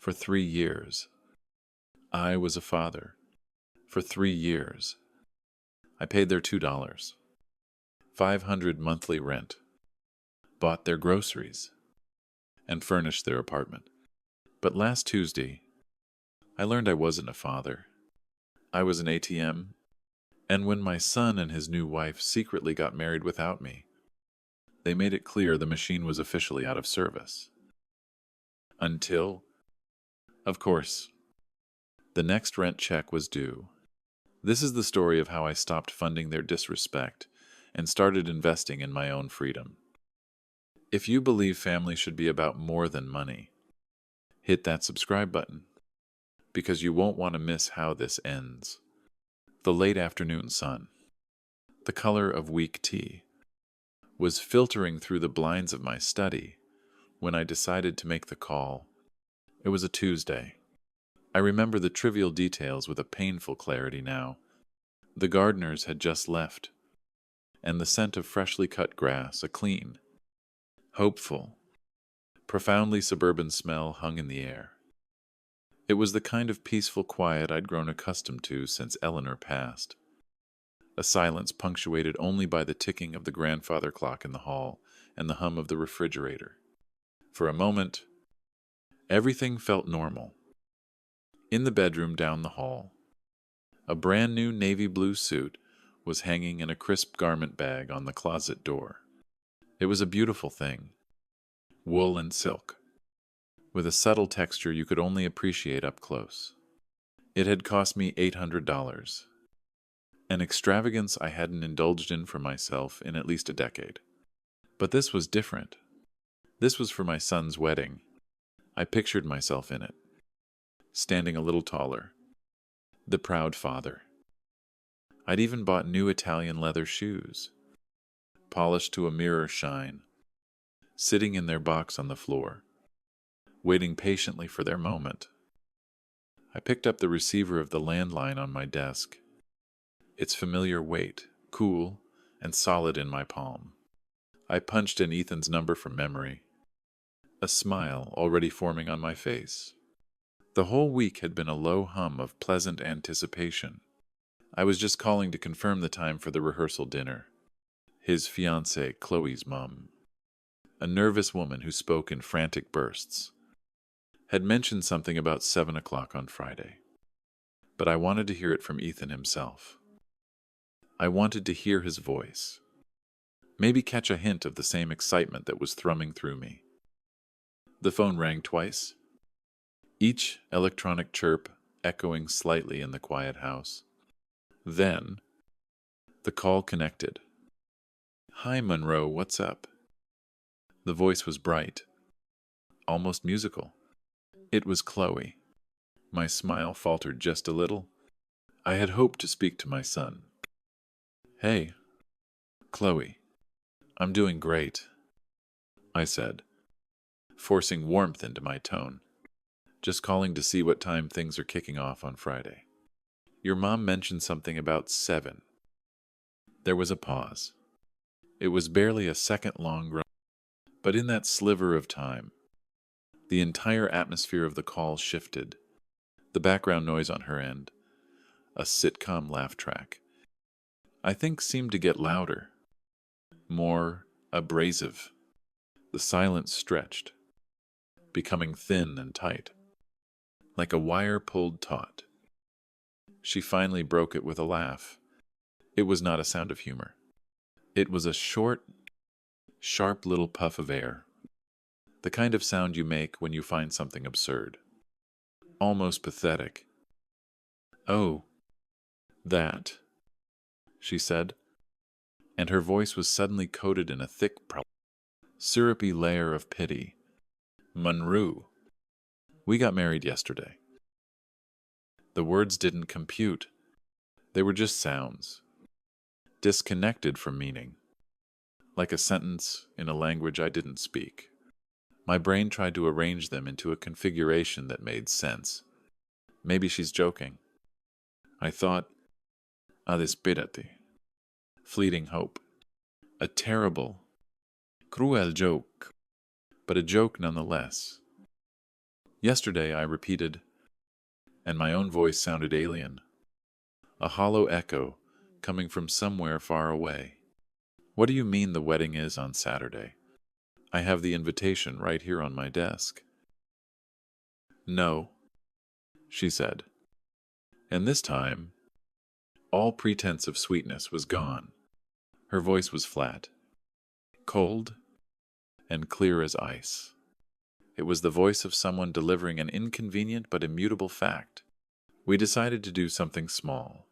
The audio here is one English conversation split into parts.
For 3 years, I was a father. For 3 years, I paid their $2, 500 monthly rent, bought their groceries, and furnished their apartment. But last Tuesday, I learned I wasn't a father. I was an ATM, and when my son and his new wife secretly got married without me, they made it clear the machine was officially out of service. Until, of course, the next rent check was due. This is the story of how I stopped funding their disrespect and started investing in my own freedom. If you believe family should be about more than money, hit that subscribe button, because you won't want to miss how this ends. The late afternoon sun, the color of weak tea, was filtering through the blinds of my study when I decided to make the call. It was a Tuesday. I remember the trivial details with a painful clarity now. The gardeners had just left, and the scent of freshly cut grass, a clean, hopeful, profoundly suburban smell hung in the air. It was the kind of peaceful quiet I'd grown accustomed to since Eleanor passed. A silence punctuated only by the ticking of the grandfather clock in the hall and the hum of the refrigerator. For a moment, everything felt normal. In the bedroom down the hall, a brand new navy blue suit was hanging in a crisp garment bag on the closet door. It was a beautiful thing, wool and silk, with a subtle texture you could only appreciate up close. It had cost me $800, an extravagance I hadn't indulged in for myself in at least a decade. But this was different. This was for my son's wedding. I pictured myself in it, standing a little taller, the proud father. I'd even bought new Italian leather shoes, polished to a mirror shine, sitting in their box on the floor, waiting patiently for their moment. I picked up the receiver of the landline on my desk, its familiar weight, cool and solid in my palm. I punched in Ethan's number from memory, a smile already forming on my face. The whole week had been a low hum of pleasant anticipation. I was just calling to confirm the time for the rehearsal dinner. His fiancée, Chloe's mom, a nervous woman who spoke in frantic bursts, had mentioned something about 7 o'clock on Friday. But I wanted to hear it from Ethan himself. I wanted to hear his voice, maybe catch a hint of the same excitement that was thrumming through me. The phone rang twice, each electronic chirp echoing slightly in the quiet house. Then, the call connected. "Hi, Monroe, what's up?" The voice was bright, almost musical. It was Chloe. My smile faltered just a little. I had hoped to speak to my son. "Hey, Chloe, I'm doing great," I said, forcing warmth into my tone. "Just calling to see what time things are kicking off on Friday. Your mom mentioned something about 7. There was a pause. It was barely a second-long, but in that sliver of time, the entire atmosphere of the call shifted. The background noise on her end, a sitcom laugh track, I think seemed to get louder, more abrasive. The silence stretched, becoming thin and tight, like a wire pulled taut. She finally broke it with a laugh. It was not a sound of humor. It was a short, sharp little puff of air, the kind of sound you make when you find something absurd, almost pathetic. "Oh, that," she said, and her voice was suddenly coated in a thick, syrupy layer of pity. "Monroe, we got married yesterday." The words didn't compute. They were just sounds, disconnected from meaning, like a sentence in a language I didn't speak. My brain tried to arrange them into a configuration that made sense. Maybe she's joking. I thought, a desperate, fleeting hope. A terrible, cruel joke, but a joke nonetheless. Yesterday, I repeated, and my own voice sounded alien, a hollow echo coming from somewhere far away. What do you mean the wedding is on Saturday? I have the invitation right here on my desk. No, she said. And this time, all pretense of sweetness was gone. Her voice was flat, cold, and clear as ice. It was the voice of someone delivering an inconvenient but immutable fact. We decided to do something small,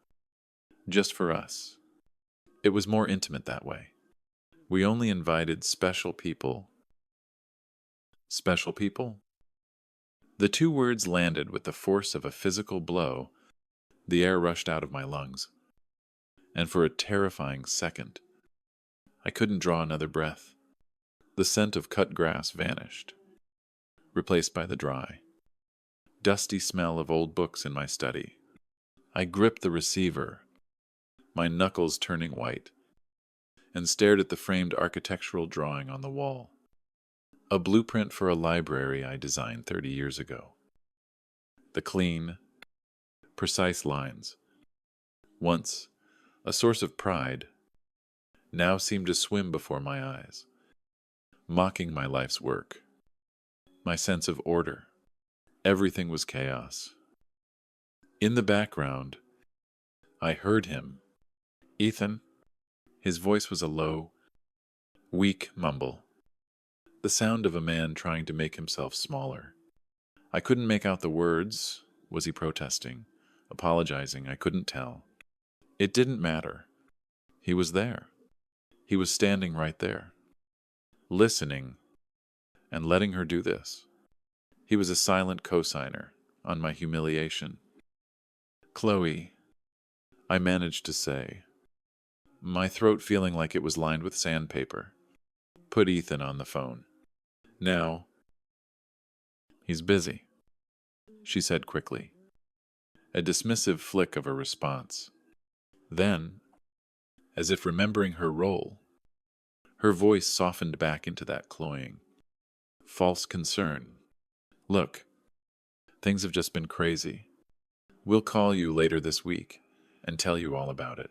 just for us. It was more intimate that way. We only invited special people. Special people? The two words landed with the force of a physical blow. The air rushed out of my lungs. And for a terrifying second, I couldn't draw another breath. The scent of cut grass vanished, replaced by the dry, dusty smell of old books in my study. I gripped the receiver, my knuckles turning white, and stared at the framed architectural drawing on the wall. A blueprint for a library I designed 30 years ago. The clean, precise lines, once a source of pride, now seemed to swim before my eyes, mocking my life's work, my sense of order. Everything was chaos. In the background, I heard him. Ethan. His voice was a low, weak mumble, the sound of a man trying to make himself smaller. I couldn't make out the words. Was he protesting, apologizing? I couldn't tell. It didn't matter. He was there. He was standing right there, listening and letting her do this. He was a silent cosigner on my humiliation. Chloe, I managed to say, my throat feeling like it was lined with sandpaper. Put Ethan on the phone. Now. He's busy, she said quickly. A dismissive flick of a response. Then, as if remembering her role, her voice softened back into that cloying, false concern. Look, things have just been crazy. We'll call you later this week and tell you all about it.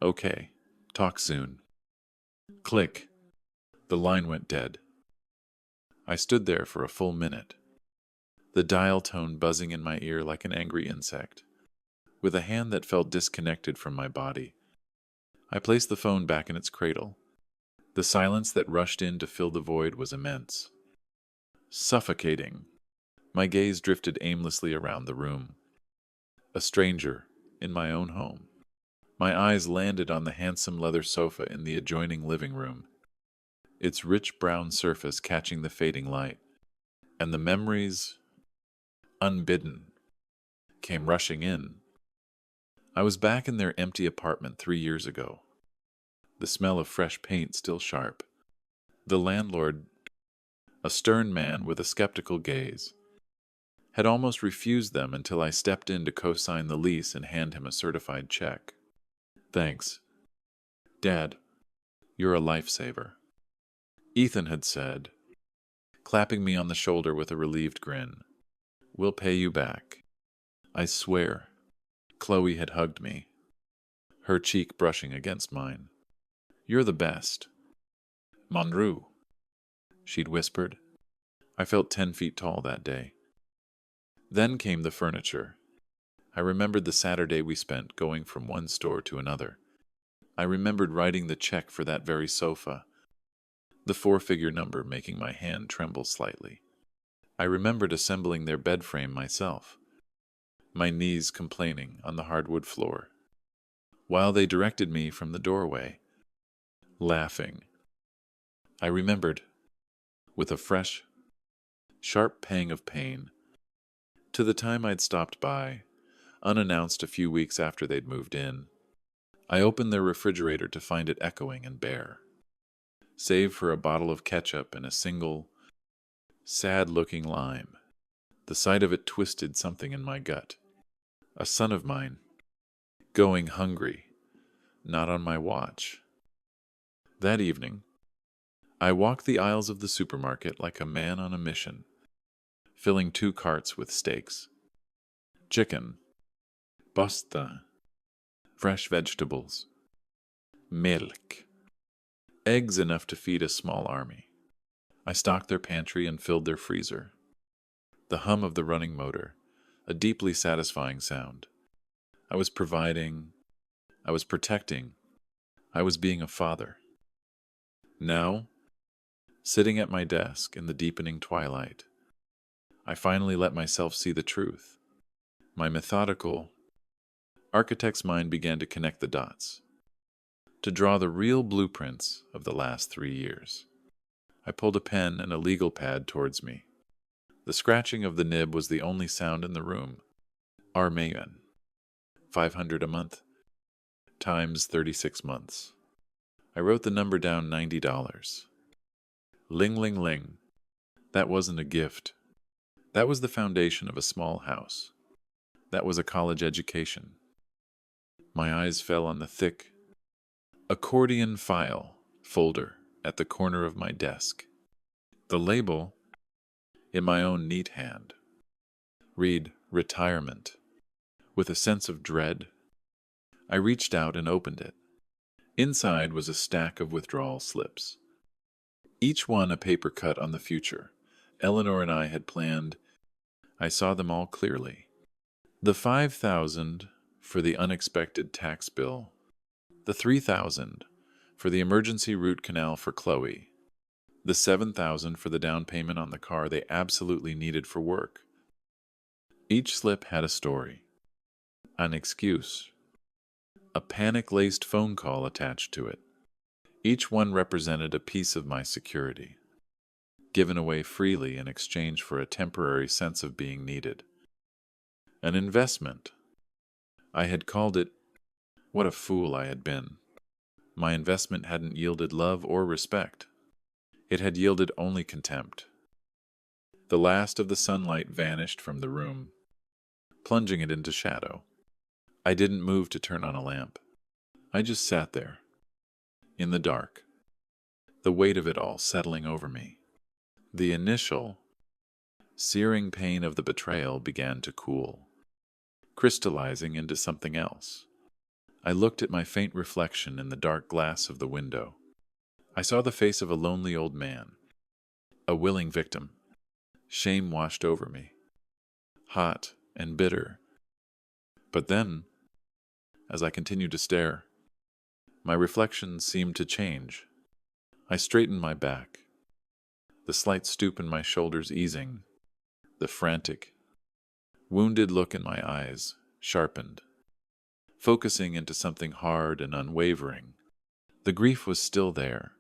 Okay, talk soon. Click. The line went dead. I stood there for a full minute, the dial tone buzzing in my ear like an angry insect. With a hand that felt disconnected from my body, I placed the phone back in its cradle. The silence that rushed in to fill the void was immense, suffocating. My gaze drifted aimlessly around the room. A stranger in my own home. My eyes landed on the handsome leather sofa in the adjoining living room, its rich brown surface catching the fading light, and the memories, unbidden, came rushing in. I was back in their empty apartment 3 years ago, the smell of fresh paint still sharp. The landlord, a stern man with a skeptical gaze, had almost refused them until I stepped in to co-sign the lease and hand him a certified check. Thanks. Dad, you're a lifesaver, Ethan had said, clapping me on the shoulder with a relieved grin. We'll pay you back. I swear. Chloe had hugged me, her cheek brushing against mine. You're the best. Monroe, she'd whispered. I felt 10 feet tall that day. Then came the furniture. I remembered the Saturday we spent going from one store to another. I remembered writing the check for that very sofa, the 4-figure number making my hand tremble slightly. I remembered assembling their bed frame myself, my knees complaining on the hardwood floor, while they directed me from the doorway, laughing. I remembered, with a fresh, sharp pang of pain, to the time I'd stopped by, unannounced a few weeks after they'd moved in. I opened their refrigerator to find it echoing and bare, save for a bottle of ketchup and a single, sad-looking lime. The sight of it twisted something in my gut. A son of mine, going hungry, not on my watch. That evening, I walked the aisles of the supermarket like a man on a mission, filling 2 carts with steaks, chicken, pasta, fresh vegetables, milk, eggs enough to feed a small army. I stocked their pantry and filled their freezer. The hum of the running motor, a deeply satisfying sound. I was providing, I was protecting, I was being a father. Now, sitting at my desk in the deepening twilight, I finally let myself see the truth. My methodical, architect's mind began to connect the dots, to draw the real blueprints of the last 3 years. I pulled a pen and a legal pad towards me. The scratching of the nib was the only sound in the room. Armayan. 500 a month, times 36 months. I wrote the number down, $90. Ling, ling, ling. That wasn't a gift. That was the foundation of a small house. That was a college education. My eyes fell on the thick accordion file folder at the corner of my desk. The label, in my own neat hand, read retirement. With a sense of dread, I reached out and opened it. Inside was a stack of withdrawal slips, each one a paper cut on the future. Eleanor and I had planned. I saw them all clearly. The $5,000 for the unexpected tax bill, the $3,000 for the emergency root canal for Chloe, the $7,000 for the down payment on the car they absolutely needed for work. Each slip had a story, an excuse, a panic-laced phone call attached to it. Each one represented a piece of my security, given away freely in exchange for a temporary sense of being needed. An investment. I had called it. What a fool I had been. My investment hadn't yielded love or respect. It had yielded only contempt. The last of the sunlight vanished from the room, plunging it into shadow. I didn't move to turn on a lamp. I just sat there, in the dark, the weight of it all settling over me. The initial, searing pain of the betrayal began to cool, crystallizing into something else. I looked at my faint reflection in the dark glass of the window. I saw the face of a lonely old man, a willing victim. Shame washed over me, hot and bitter. But then, as I continued to stare, my reflection seemed to change. I straightened my back, the slight stoop in my shoulders easing, the frantic, wounded look in my eyes sharpened, focusing into something hard and unwavering. The grief was still there,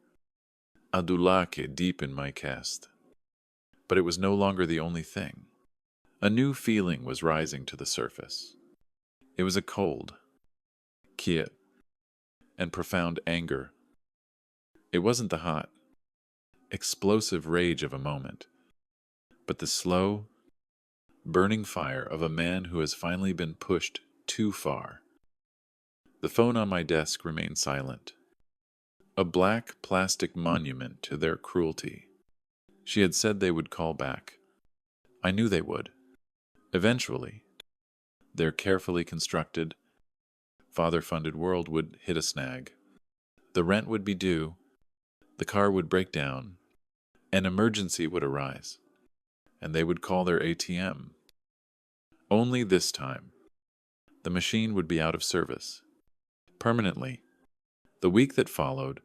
adulake deep in my chest. But it was no longer the only thing. A new feeling was rising to the surface. It was a cold, quiet, and profound anger. It wasn't the hot, explosive rage of a moment, but the slow, burning fire of a man who has finally been pushed too far. The phone on my desk remained silent, a black plastic monument to their cruelty. She had said they would call back. I knew they would. Eventually, their carefully constructed, father-funded world would hit a snag. The rent would be due, the car would break down, an emergency would arise, and they would call their ATM. Only this time, the machine would be out of service, permanently. The week that followed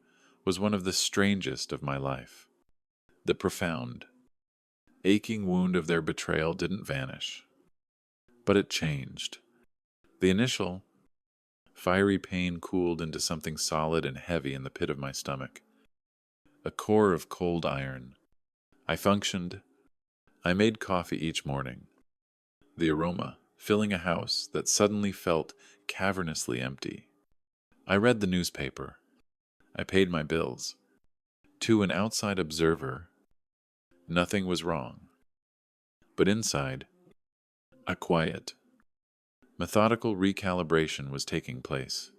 was one of the strangest of my life. The profound, aching wound of their betrayal didn't vanish, but it changed. The initial, fiery pain cooled into something solid and heavy in the pit of my stomach, a core of cold iron. I functioned. I made coffee each morning, the aroma filling a house that suddenly felt cavernously empty. I read the newspaper. I paid my bills. To an outside observer, nothing was wrong. But inside, a quiet, methodical recalibration was taking place.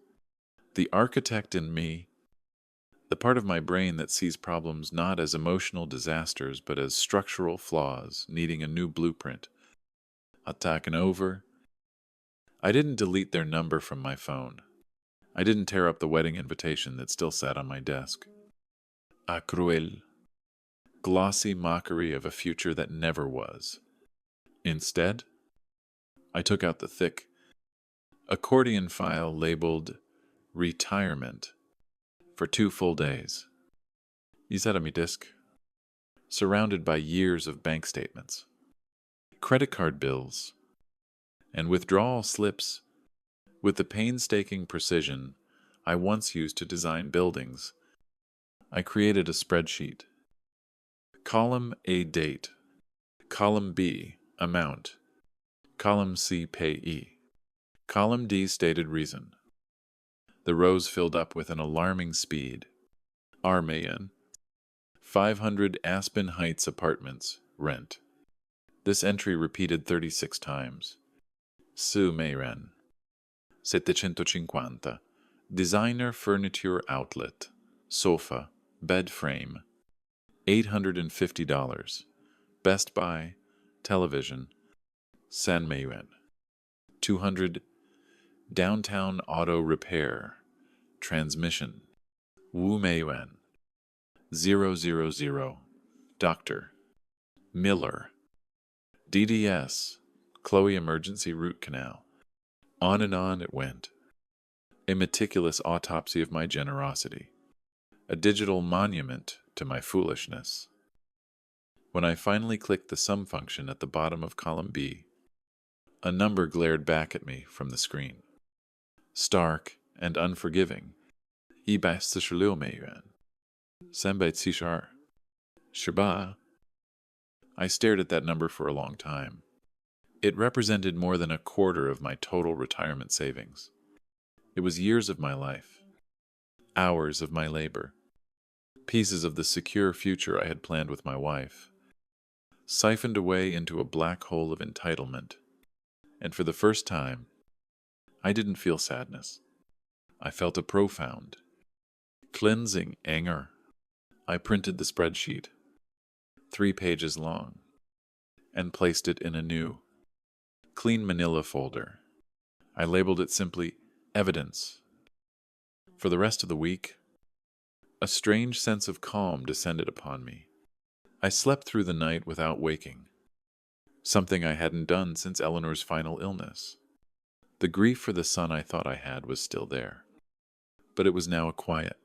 The architect in me, The part of my brain that sees problems not as emotional disasters but as structural flaws needing a new blueprint. Attack and over. I didn't delete their number from my phone. I didn't tear up the wedding invitation that still sat on my desk. A cruel, glossy mockery of a future that never was. Instead, I took out the thick accordion file labeled retirement for 2 full days. Isa mi disk, surrounded by years of bank statements, credit card bills, and withdrawal slips with the painstaking precision I once used to design buildings. I created a spreadsheet. Column A, date. Column B, amount. Column C, payee. Column D, stated reason. The rows filled up with an alarming speed. Armayan. 500 Aspen Heights apartments, rent. This entry repeated 36 times. Su Mayren. 750. Designer furniture outlet. Sofa. Bed frame. $850. Best Buy. Television. San Mayren. 200. Downtown auto repair. Transmission. Wu Mayren. 000. Doctor. Miller. DDS. Chloe emergency root canal. On and on it went. A meticulous autopsy of my generosity. A digital monument to my foolishness. When I finally clicked the sum function at the bottom of column B, a number glared back at me from the screen. Stark and unforgiving. $200,000. $700,000. Shaba. I stared at that number for a long time. It represented more than a quarter of my total retirement savings. It was years of my life, hours of my labor, pieces of the secure future I had planned with my wife, siphoned away into a black hole of entitlement. And for the first time, I didn't feel sadness. I felt a profound, cleansing anger. I printed the spreadsheet, 3 pages long, and placed it in a new, clean manila folder. I labeled it simply evidence. For the rest of the week, a strange sense of calm descended upon me. I slept through the night without waking, something I hadn't done since Eleanor's final illness. The grief for the son I thought I had was still there, but it was now a quiet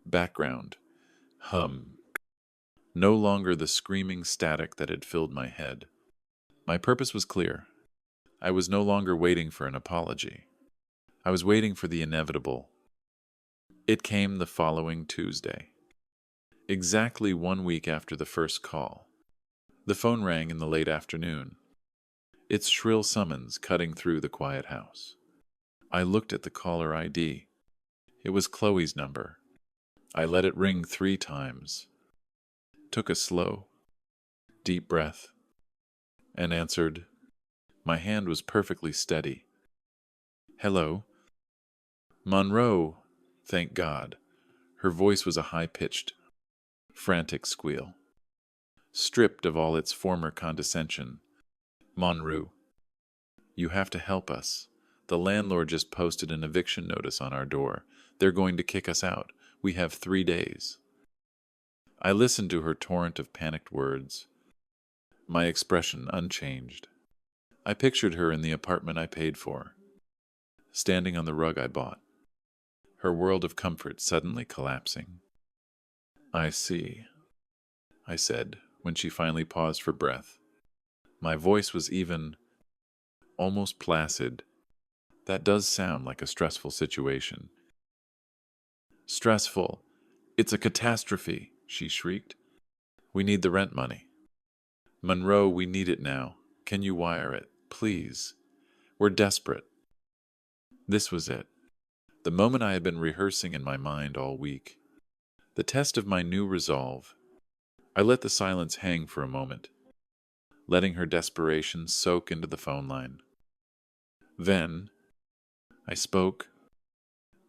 background hum, no longer the screaming static that had filled my head. My purpose was clear. I was no longer waiting for an apology. I was waiting for the inevitable. It came the following Tuesday, exactly 1 week after the first call. The phone rang in the late afternoon, its shrill summons cutting through the quiet house. I looked at the caller ID. It was Chloe's number. I let it ring 3 times, took a slow, deep breath, and answered. My hand was perfectly steady. Hello? Monroe, thank God. Her voice was a high-pitched, frantic squeal, stripped of all its former condescension. Monroe, you have to help us. The landlord just posted an eviction notice on our door. They're going to kick us out. We have 3 days. I listened to her torrent of panicked words, my expression unchanged. I pictured her in the apartment I paid for, standing on the rug I bought, her world of comfort suddenly collapsing. I see, I said when she finally paused for breath. My voice was even, almost placid. That does sound like a stressful situation. Stressful. It's a catastrophe, she shrieked. We need the rent money. Monroe, we need it now. Can you wire it, please? We're desperate. This was it. The moment I had been rehearsing in my mind all week. The test of my new resolve. I let the silence hang for a moment, letting her desperation soak into the phone line. Then, I spoke,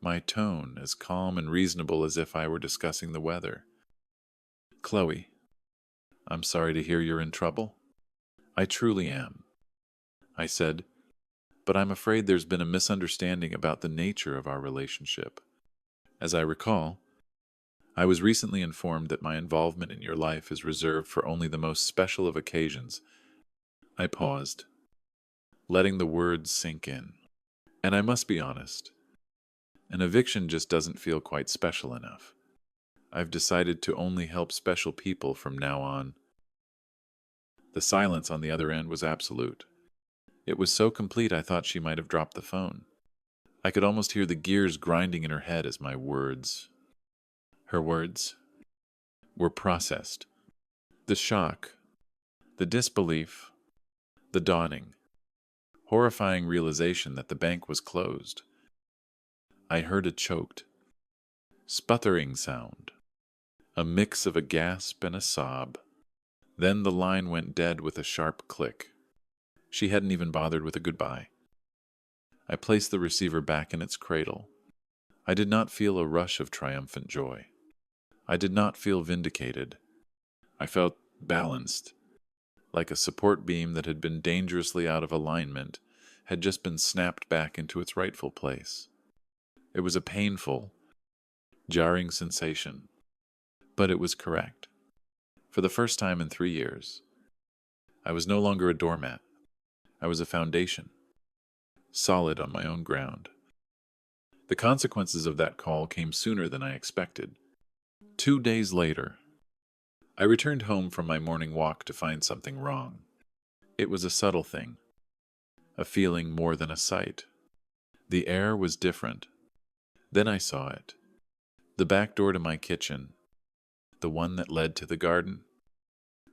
my tone as calm and reasonable as if I were discussing the weather. "Chloe, I'm sorry to hear you're in trouble. I truly am," I said, "but I'm afraid there's been a misunderstanding about the nature of our relationship. As I recall, I was recently informed that my involvement in your life is reserved for only the most special of occasions." I paused, letting the words sink in. "And I must be honest, an eviction just doesn't feel quite special enough. I've decided to only help special people from now on." The silence on the other end was absolute. It was so complete I thought she might have dropped the phone. I could almost hear the gears grinding in her head as her words, were processed. The shock, the disbelief, the dawning, horrifying realization that the bank was closed. I heard a choked, sputtering sound, a mix of a gasp and a sob. Then the line went dead with a sharp click. She hadn't even bothered with a goodbye. I placed the receiver back in its cradle. I did not feel a rush of triumphant joy. I did not feel vindicated. I felt balanced, like a support beam that had been dangerously out of alignment had just been snapped back into its rightful place. It was a painful, jarring sensation, but it was correct. For the first time in 3 years, I was no longer a doormat. I was a foundation, solid on my own ground. The consequences of that call came sooner than I expected. 2 days later, I returned home from my morning walk to find something wrong. It was a subtle thing, a feeling more than a sight. The air was different. Then I saw it. The back door to my kitchen, the one that led to the garden,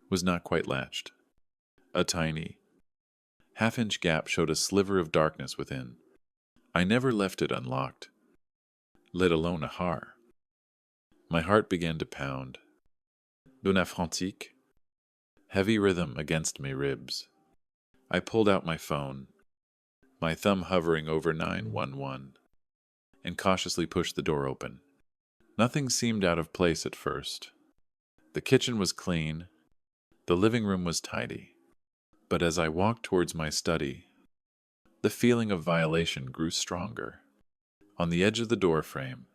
was not quite latched. A tiny, half-inch gap showed a sliver of darkness within. I never left it unlocked, let alone ajar. My heart began to pound. D'un affrantique, heavy rhythm against my ribs. I pulled out my phone, my thumb hovering over 911, and cautiously pushed the door open. Nothing seemed out of place at first. The kitchen was clean, the living room was tidy. But as I walked towards my study, the feeling of violation grew stronger. On the edge of the door frame,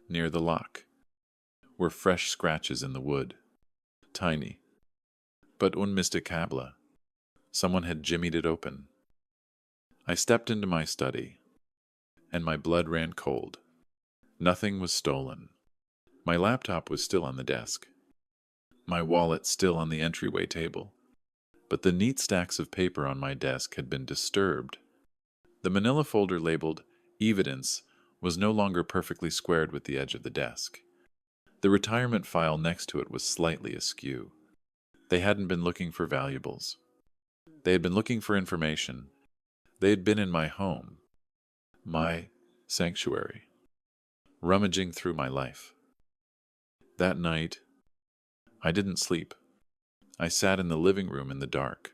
near the lock, were fresh scratches in the wood. Tiny, but unmistakable. Someone had jimmied it open. I stepped into my study, and my blood ran cold. Nothing was stolen. My laptop was still on the desk, my wallet still on the entryway table, but the neat stacks of paper on my desk had been disturbed. The manila folder labeled "Evidence" was no longer perfectly squared with the edge of the desk. The retirement file next to it was slightly askew. They hadn't been looking for valuables. They had been looking for information. They had been in my home, my sanctuary, rummaging through my life. That night, I didn't sleep. I sat in the living room in the dark,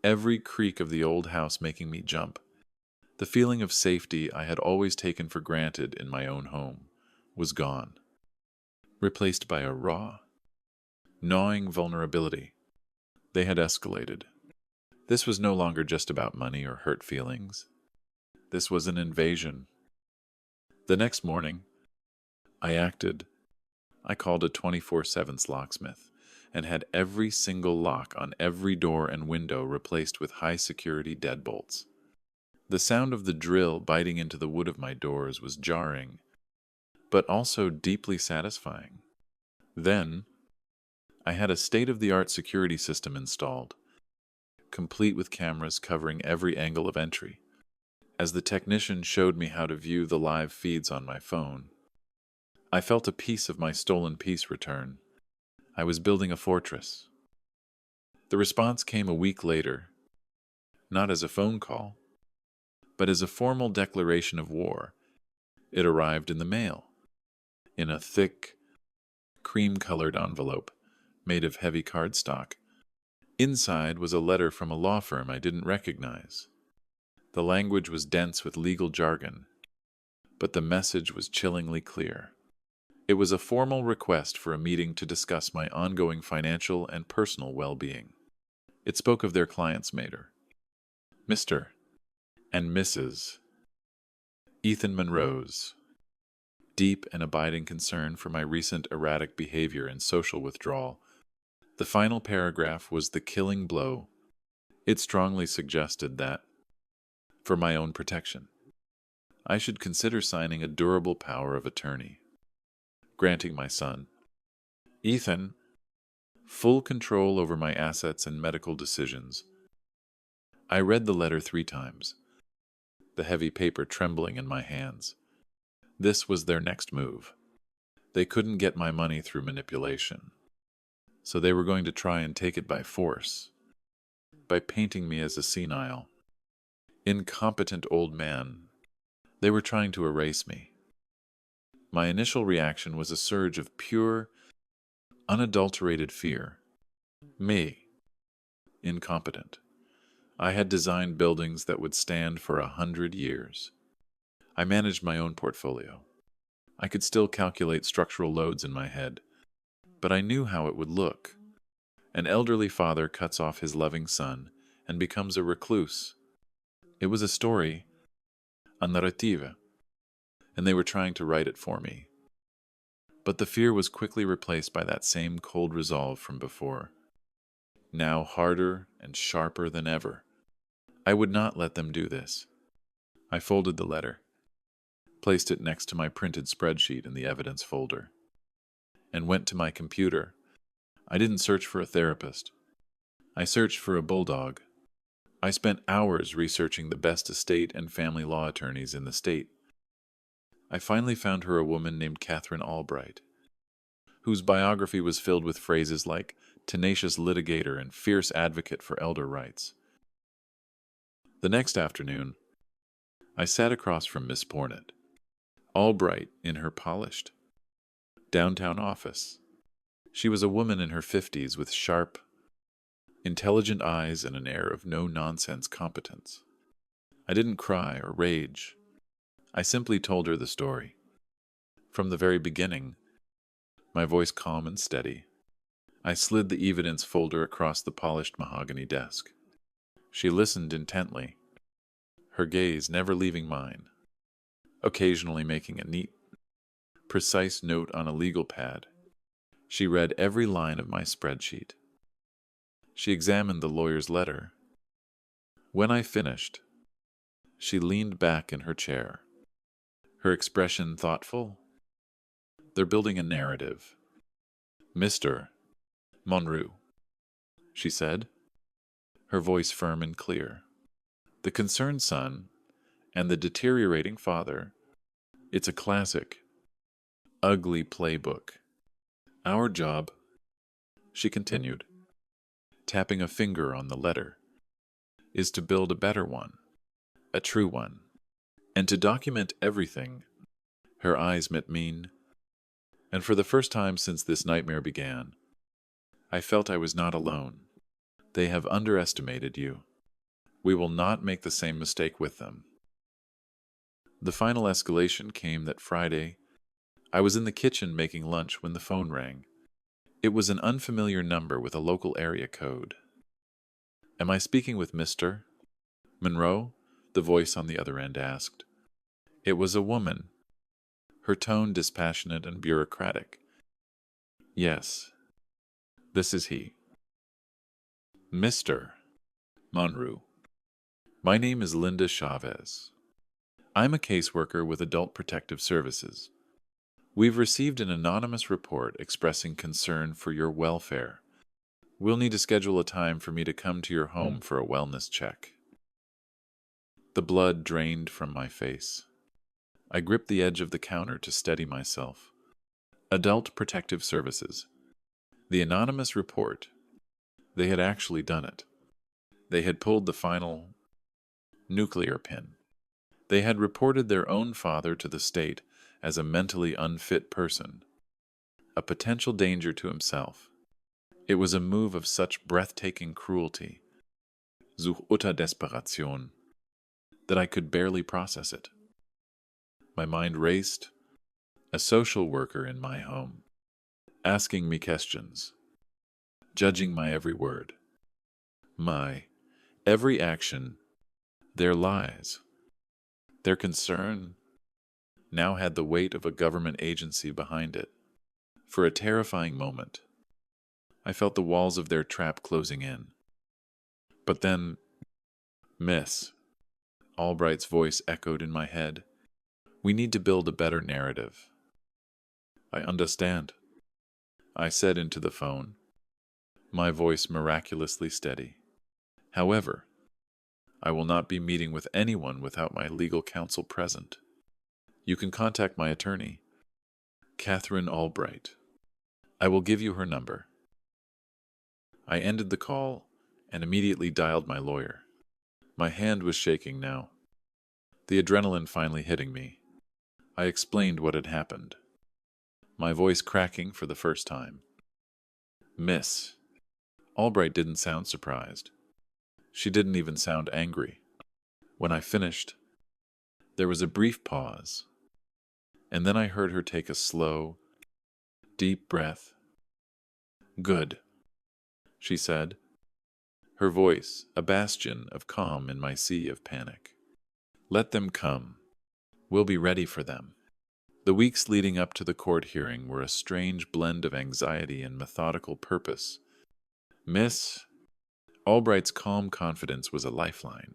every creak of the old house making me jump. The feeling of safety I had always taken for granted in my own home was gone, replaced by a raw, gnawing vulnerability. They had escalated. This was no longer just about money or hurt feelings. This was an invasion. The next morning, I acted. I called a 24/7 locksmith and had every single lock on every door and window replaced with high-security deadbolts. The sound of the drill biting into the wood of my doors was jarring, but also deeply satisfying. Then, I had a state-of-the-art security system installed, complete with cameras covering every angle of entry. As the technician showed me how to view the live feeds on my phone, I felt a piece of my stolen peace return. I was building a fortress. The response came a week later, not as a phone call, but as a formal declaration of war. It arrived in the mail, in a thick, cream-colored envelope made of heavy cardstock. Inside was a letter from a law firm I didn't recognize. The language was dense with legal jargon, but the message was chillingly clear. It was a formal request for a meeting to discuss my ongoing financial and personal well-being. It spoke of their client's mater, Mr. and Mrs. Ethan Monroe's deep and abiding concern for my recent erratic behavior and social withdrawal. The final paragraph was the killing blow. It strongly suggested that, for my own protection, I should consider signing a durable power of attorney, granting my son, Ethan, full control over my assets and medical decisions. I read the letter 3 times, the heavy paper trembling in my hands. This was their next move. They couldn't get my money through manipulation, so they were going to try and take it by force, by painting me as a senile, incompetent old man. They were trying to erase me. My initial reaction was a surge of pure, unadulterated fear. Me, incompetent. I had designed buildings that would stand for 100 years. I managed my own portfolio. I could still calculate structural loads in my head, but I knew how it would look. An elderly father cuts off his loving son and becomes a recluse. It was a story, a narrativa, and they were trying to write it for me. But the fear was quickly replaced by that same cold resolve from before, now harder and sharper than ever. I would not let them do this. I folded the letter, placed it next to my printed spreadsheet in the evidence folder, and went to my computer. I didn't search for a therapist. I searched for a bulldog. I spent hours researching the best estate and family law attorneys in the state. I finally found her a woman named Catherine Albright, whose biography was filled with phrases like tenacious litigator and fierce advocate for elder rights. The next afternoon, I sat across from Miss Pornett, Albright in her polished downtown office. She was a woman in her 50s with sharp, intelligent eyes and an air of no-nonsense competence. I didn't cry or rage. I simply told her the story. From the very beginning, my voice calm and steady, I slid the evidence folder across the polished mahogany desk. She listened intently, her gaze never leaving mine, occasionally making a neat, precise note on a legal pad. She read every line of my spreadsheet. She examined the lawyer's letter. When I finished, she leaned back in her chair, her expression thoughtful. They're building a narrative. Mr. Monroe, she said, her voice firm and clear. The concerned son and the deteriorating father. It's a classic, ugly playbook. Our job, she continued, tapping a finger on the letter, is to build a better one, a true one, and to document everything. Her eyes met mine, and for the first time since this nightmare began, I felt I was not alone. They have underestimated you. We will not make the same mistake with them. The final escalation came that Friday. I was in the kitchen making lunch when the phone rang. It was an unfamiliar number with a local area code. Am I speaking with Mr. Monroe? The voice on the other end asked. It was a woman, her tone dispassionate and bureaucratic. Yes, this is he. Mr. Monroe. My name is Linda Chavez. I'm a caseworker with Adult Protective Services. We've received an anonymous report expressing concern for your welfare. We'll need to schedule a time for me to come to your home for a wellness check. The blood drained from my face. I gripped the edge of the counter to steady myself. Adult Protective Services. The anonymous report. They had actually done it. They had pulled the final nuclear pin. They had reported their own father to the state as a mentally unfit person, a potential danger to himself. It was a move of such breathtaking cruelty, zu utter Desperation, that I could barely process it. My mind raced. A social worker in my home, asking me questions, judging my every word, my every action, their lies. Their concern now had the weight of a government agency behind it. For a terrifying moment, I felt the walls of their trap closing in. But then, Miss Albright's voice echoed in my head. We need to build a better narrative. I understand, I said into the phone, my voice miraculously steady. However, I will not be meeting with anyone without my legal counsel present. You can contact my attorney, Catherine Albright. I will give you her number. I ended the call and immediately dialed my lawyer. My hand was shaking now, the adrenaline finally hitting me. I explained what had happened, my voice cracking for the first time. Miss Albright didn't sound surprised. She didn't even sound angry. When I finished, there was a brief pause, and then I heard her take a slow, deep breath. Good, she said, her voice a bastion of calm in my sea of panic. Let them come. We'll be ready for them. The weeks leading up to the court hearing were a strange blend of anxiety and methodical purpose. Miss Albright's calm confidence was a lifeline,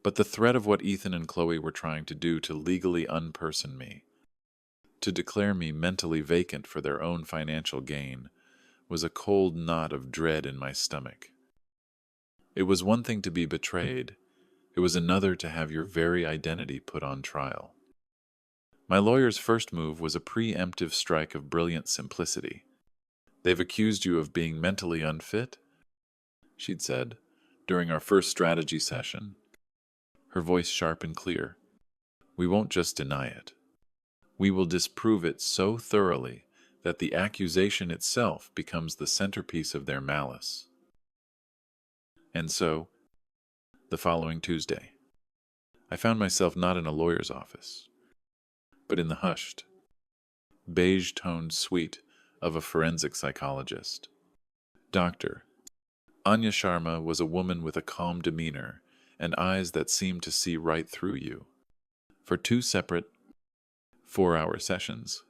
but the threat of what Ethan and Chloe were trying to do to legally unperson me, to declare me mentally vacant for their own financial gain, was a cold knot of dread in my stomach. It was one thing to be betrayed, it was another to have your very identity put on trial. My lawyer's first move was a preemptive strike of brilliant simplicity. They've accused you of being mentally unfit, she'd said, during our first strategy session, her voice sharp and clear. We won't just deny it. We will disprove it so thoroughly that the accusation itself becomes the centerpiece of their malice. And so, the following Tuesday, I found myself not in a lawyer's office, but in the hushed, beige-toned suite of a forensic psychologist. Dr. Anya Sharma was a woman with a calm demeanor and eyes that seemed to see right through you. For 2 separate 4-hour sessions,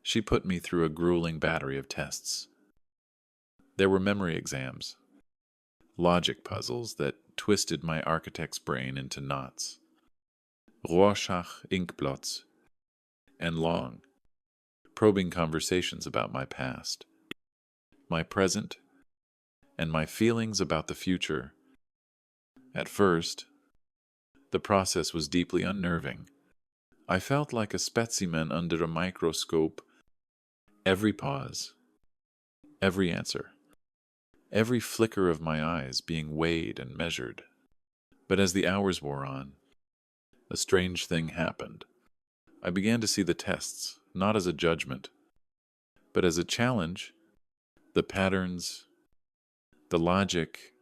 she put me through a grueling battery of tests. There were memory exams, logic puzzles that twisted my architect's brain into knots, Rorschach inkblots, and long, probing conversations about my past, my present, and my feelings about the future. At first, the process was deeply unnerving. I felt like a specimen under a microscope. Every pause, every answer, every flicker of my eyes being weighed and measured. But as the hours wore on, a strange thing happened. I began to see the tests, not as a judgment, but as a challenge. The patterns, the logic,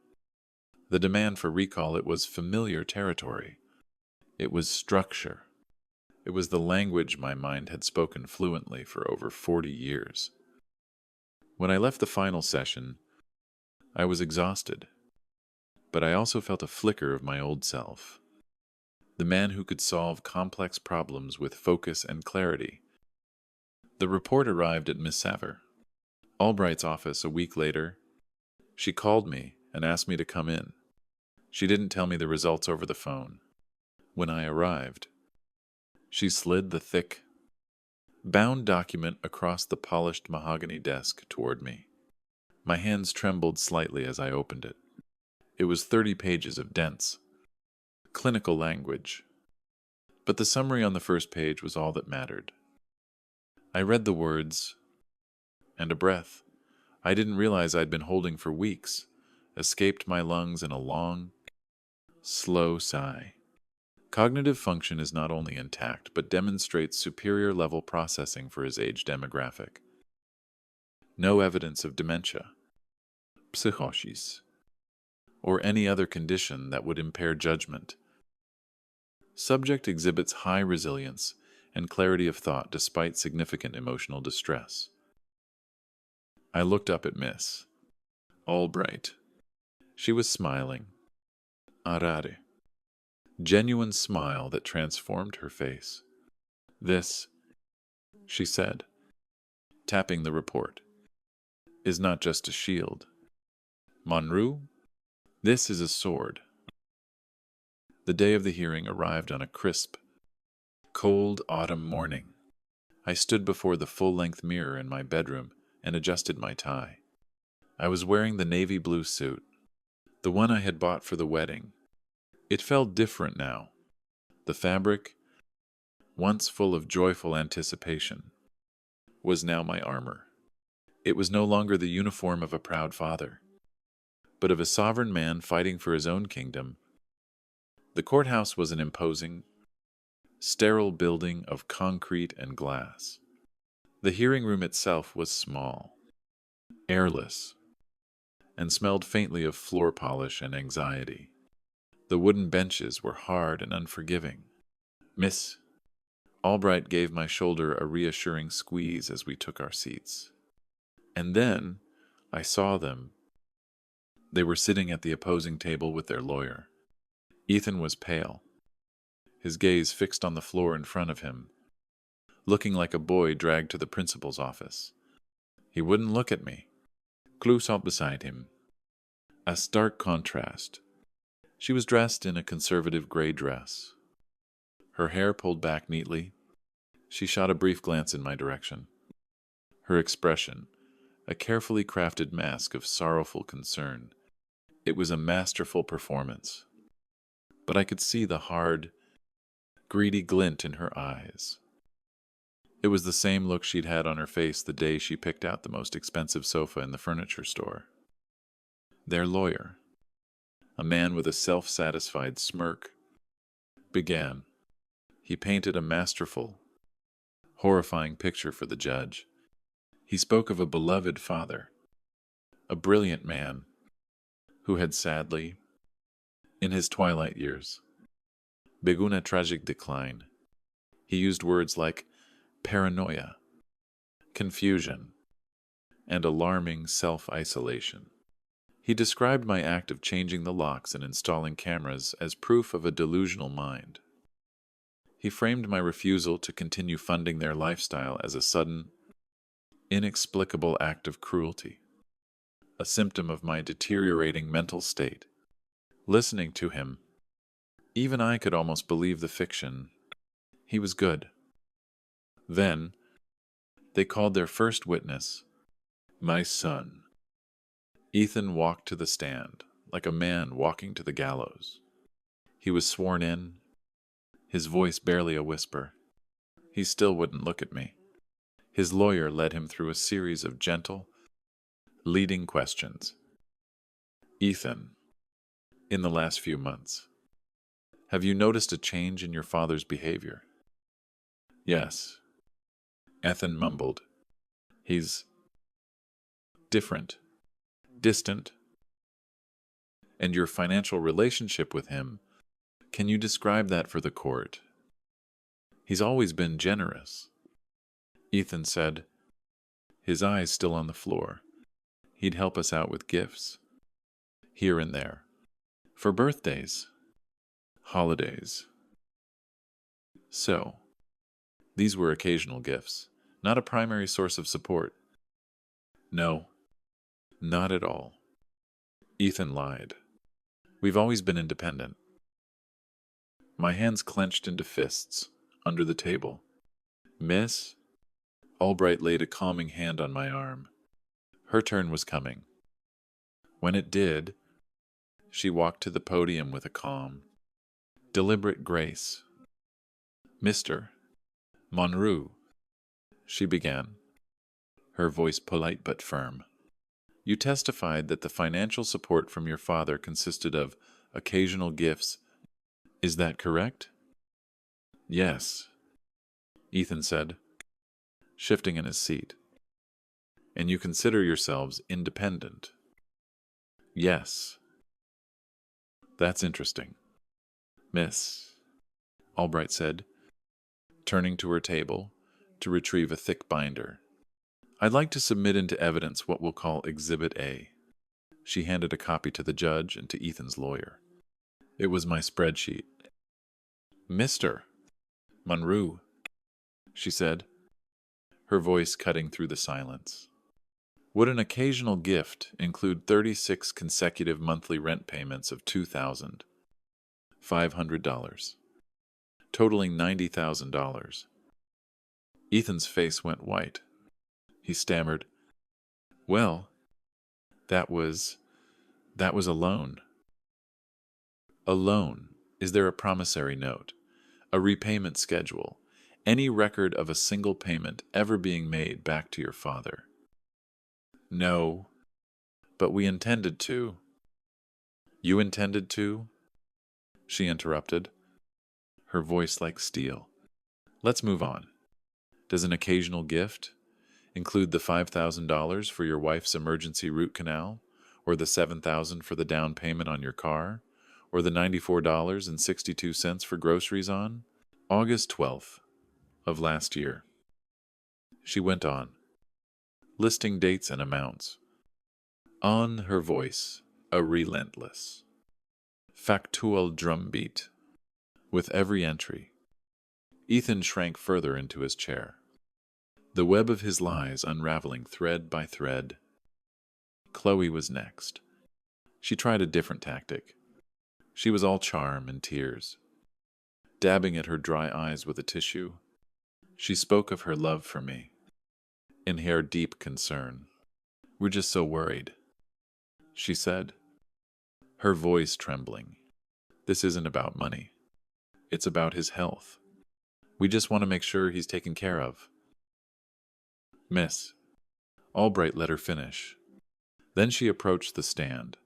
the demand for recall, it was familiar territory. It was structure. It was the language my mind had spoken fluently for over 40 years. When I left the final session, I was exhausted, but I also felt a flicker of my old self. The man who could solve complex problems with focus and clarity. The report arrived at Miss Saver, Albright's office a week later. She called me and asked me to come in. She didn't tell me the results over the phone. When I arrived, she slid the thick, bound document across the polished mahogany desk toward me. My hands trembled slightly as I opened it. It was 30 pages of dense, clinical language, but the summary on the first page was all that mattered. I read the words, and a breath I didn't realize I'd been holding for weeks escaped my lungs in a long, slow sigh. Cognitive function is not only intact, but demonstrates superior level processing for his age demographic. No evidence of dementia, psychosis, or any other condition that would impair judgment. Subject exhibits high resilience and clarity of thought despite significant emotional distress. I looked up at Miss Albright. She was smiling. Arare. Genuine smile that transformed her face. This, she said, tapping the report, is not just a shield. Monroe, this is a sword. The day of the hearing arrived on a crisp, cold autumn morning. I stood before the full-length mirror in my bedroom and adjusted my tie. I was wearing the navy blue suit, the one I had bought for the wedding. It felt different now. The fabric, once full of joyful anticipation, was now my armor. It was no longer the uniform of a proud father, but of a sovereign man fighting for his own kingdom. The courthouse was an imposing, sterile building of concrete and glass. The hearing room itself was small, airless, and smelled faintly of floor polish and anxiety. The wooden benches were hard and unforgiving. Miss Albright gave my shoulder a reassuring squeeze as we took our seats. And then I saw them. They were sitting at the opposing table with their lawyer. Ethan was pale, his gaze fixed on the floor in front of him, looking like a boy dragged to the principal's office. He wouldn't look at me. Clou sat beside him. A stark contrast. She was dressed in a conservative gray dress. Her hair pulled back neatly. She shot a brief glance in my direction. Her expression, a carefully crafted mask of sorrowful concern. It was a masterful performance. But I could see the hard, greedy glint in her eyes. It was the same look she'd had on her face the day she picked out the most expensive sofa in the furniture store. Their lawyer, a man with a self-satisfied smirk, began. He painted a masterful, horrifying picture for the judge. He spoke of a beloved father, a brilliant man, who had sadly, in his twilight years, begun a tragic decline. He used words like paranoia, confusion, and alarming self-isolation. He described my act of changing the locks and installing cameras as proof of a delusional mind. He framed my refusal to continue funding their lifestyle as a sudden, inexplicable act of cruelty, a symptom of my deteriorating mental state. Listening to him, even I could almost believe the fiction. He was good. Then, they called their first witness, my son. Ethan walked to the stand, like a man walking to the gallows. He was sworn in, his voice barely a whisper. He still wouldn't look at me. His lawyer led him through a series of gentle, leading questions. Ethan, in the last few months, have you noticed a change in your father's behavior? Yes, Ethan mumbled. He's different, distant. And your financial relationship with him, can you describe that for the court? He's always been generous. Ethan said, his eyes still on the floor. He'd help us out with gifts, here and there, for birthdays, holidays. So, these were occasional gifts, not a primary source of support. No, not at all. Ethan lied. We've always been independent. My hands clenched into fists, under the table. Miss Albright laid a calming hand on my arm. Her turn was coming. When it did, she walked to the podium with a calm, deliberate grace. Mr. Monroe, she began, her voice polite but firm. You testified that the financial support from your father consisted of occasional gifts. Is that correct? Yes, Ethan said, shifting in his seat. And you consider yourselves independent? Yes. That's interesting. Miss Albright said, turning to her table to retrieve a thick binder. I'd like to submit into evidence what we'll call Exhibit A. She handed a copy to the judge and to Ethan's lawyer. It was my spreadsheet. Mr. Monroe, she said, her voice cutting through the silence. Would an occasional gift include 36 consecutive monthly rent payments of $2,500, totaling $90,000? Ethan's face went white. He stammered, "Well, that was a loan." A loan. Is there a promissory note, a repayment schedule, any record of a single payment ever being made back to your father? No, but we intended to. You intended to? She interrupted, her voice like steel. Let's move on. Does an occasional gift include the $5,000 for your wife's emergency root canal, or the $7,000 for the down payment on your car, or the $94.62 for groceries on August 12th of last year? She went on, listing dates and amounts. On her voice, a relentless, factual drumbeat. With every entry, Ethan shrank further into his chair, the web of his lies unraveling thread by thread. Chloe was next. She tried a different tactic. She was all charm and tears. Dabbing at her dry eyes with a tissue, she spoke of her love for me, in her deep concern. We're just so worried, she said, her voice trembling. This isn't about money. It's about his health. We just want to make sure he's taken care of. Miss. Albright let her finish. Then she approached the stand.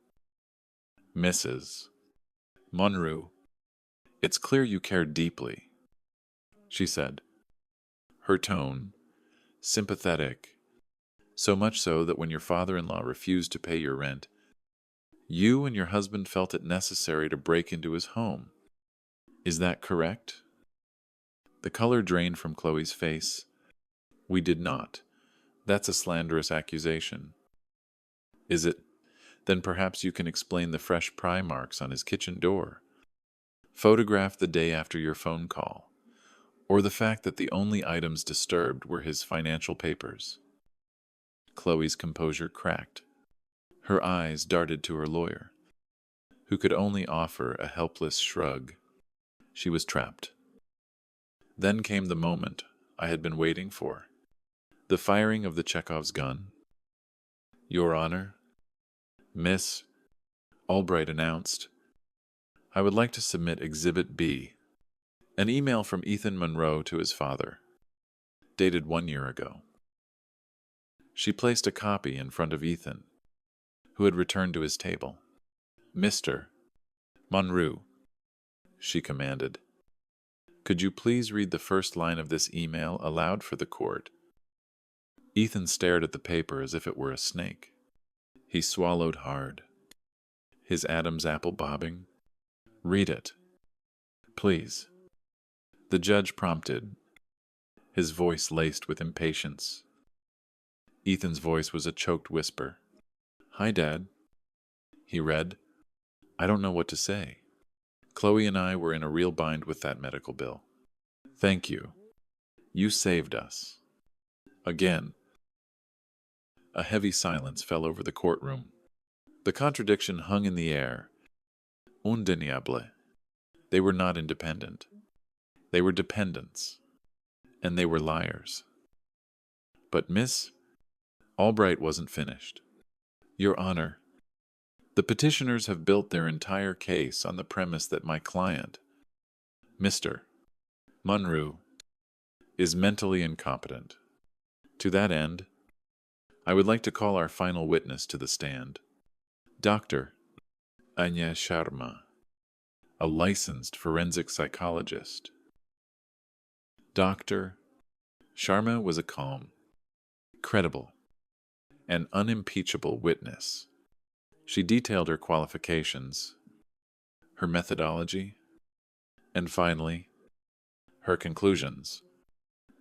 Mrs. Monroe, it's clear you care deeply, she said, her tone sympathetic, so much so that when your father-in-law refused to pay your rent, you and your husband felt it necessary to break into his home. Is that correct? The color drained from Chloe's face. We did not. That's a slanderous accusation. Is it? Then perhaps you can explain the fresh pry marks on his kitchen door, photographed the day after your phone call, or the fact that the only items disturbed were his financial papers. Chloe's composure cracked. Her eyes darted to her lawyer, who could only offer a helpless shrug. She was trapped. Then came the moment I had been waiting for. The firing of the Chekhov's gun. Your Honor, Miss, Albright announced, I would like to submit Exhibit B, an email from Ethan Monroe to his father, dated 1 year ago. She placed a copy in front of Ethan, who had returned to his table. Mr. Monroe, she commanded, could you please read the first line of this email aloud for the court? Ethan stared at the paper as if it were a snake. He swallowed hard, his Adam's apple bobbing. Read it, please. The judge prompted, his voice laced with impatience. Ethan's voice was a choked whisper. Hi, Dad. He read, I don't know what to say. Chloe and I were in a real bind with that medical bill. Thank you. You saved us. Again. A heavy silence fell over the courtroom. The contradiction hung in the air. Undeniable. They were not independent. They were dependents. And they were liars. But Miss Albright wasn't finished. Your Honor, the petitioners have built their entire case on the premise that my client, Mr. Monroe, is mentally incompetent. To that end, I would like to call our final witness to the stand, Dr. Anya Sharma, a licensed forensic psychologist. Dr. Sharma was a calm, credible, and unimpeachable witness. She detailed her qualifications, her methodology, and finally, Her conclusions.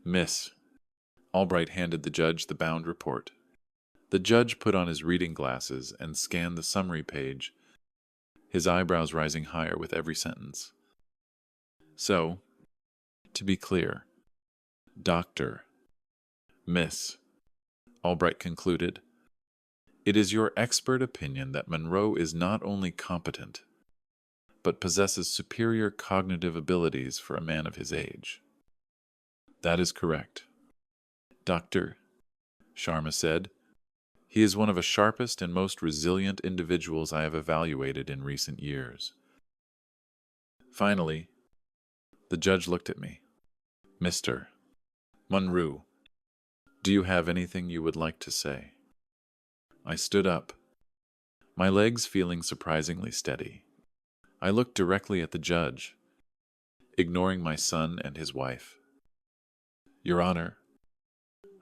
Miss. Albright handed the judge the bound report. The judge put on his reading glasses and scanned the summary page, his eyebrows rising higher with every sentence. So, to be clear, Doctor, Miss, Albright concluded, it is your expert opinion that Monroe is not only competent, but possesses superior cognitive abilities for a man of his age. That is correct. Doctor, Sharma said, he is one of the sharpest and most resilient individuals I have evaluated in recent years. Finally, the judge looked at me. Mr. Monroe, do you have anything you would like to say? I stood up, my legs feeling surprisingly steady. I looked directly at the judge, ignoring my son and his wife. Your Honor,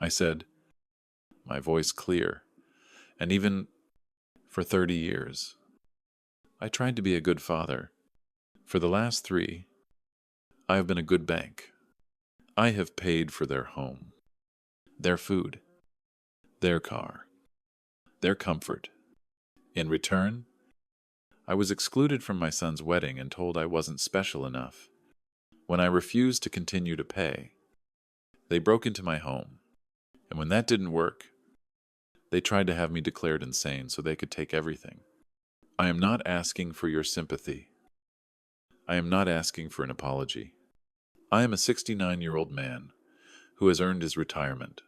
I said, my voice clear, and even for 30 years, I tried to be a good father. For the last 3, I have been a good bank. I have paid for their home, their food, their car, their comfort. In return, I was excluded from my son's wedding and told I wasn't special enough. When I refused to continue to pay, they broke into my home, and when that didn't work, they tried to have me declared insane so they could take everything. I am not asking for your sympathy. I am not asking for an apology. I am a 69-year-old man who has earned his retirement.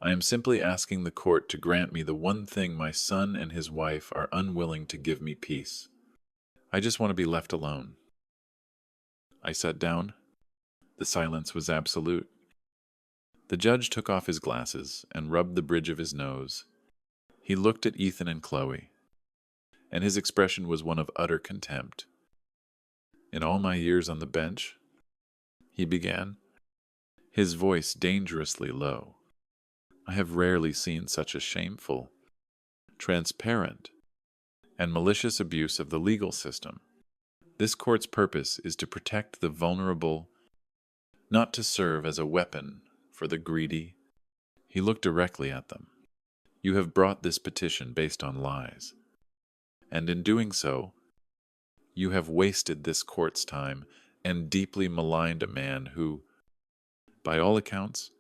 I am simply asking the court to grant me the one thing my son and his wife are unwilling to give me: peace. I just want to be left alone. I sat down. The silence was absolute. The judge took off his glasses and rubbed the bridge of his nose. He looked at Ethan and Chloe, and his expression was one of utter contempt. In all my years on the bench, he began, his voice dangerously low, I have rarely seen such a shameful, transparent, and malicious abuse of the legal system. This court's purpose is to protect the vulnerable, not to serve as a weapon for the greedy. He looked directly at them. You have brought this petition based on lies, and in doing so, you have wasted this court's time and deeply maligned a man who, by all accounts,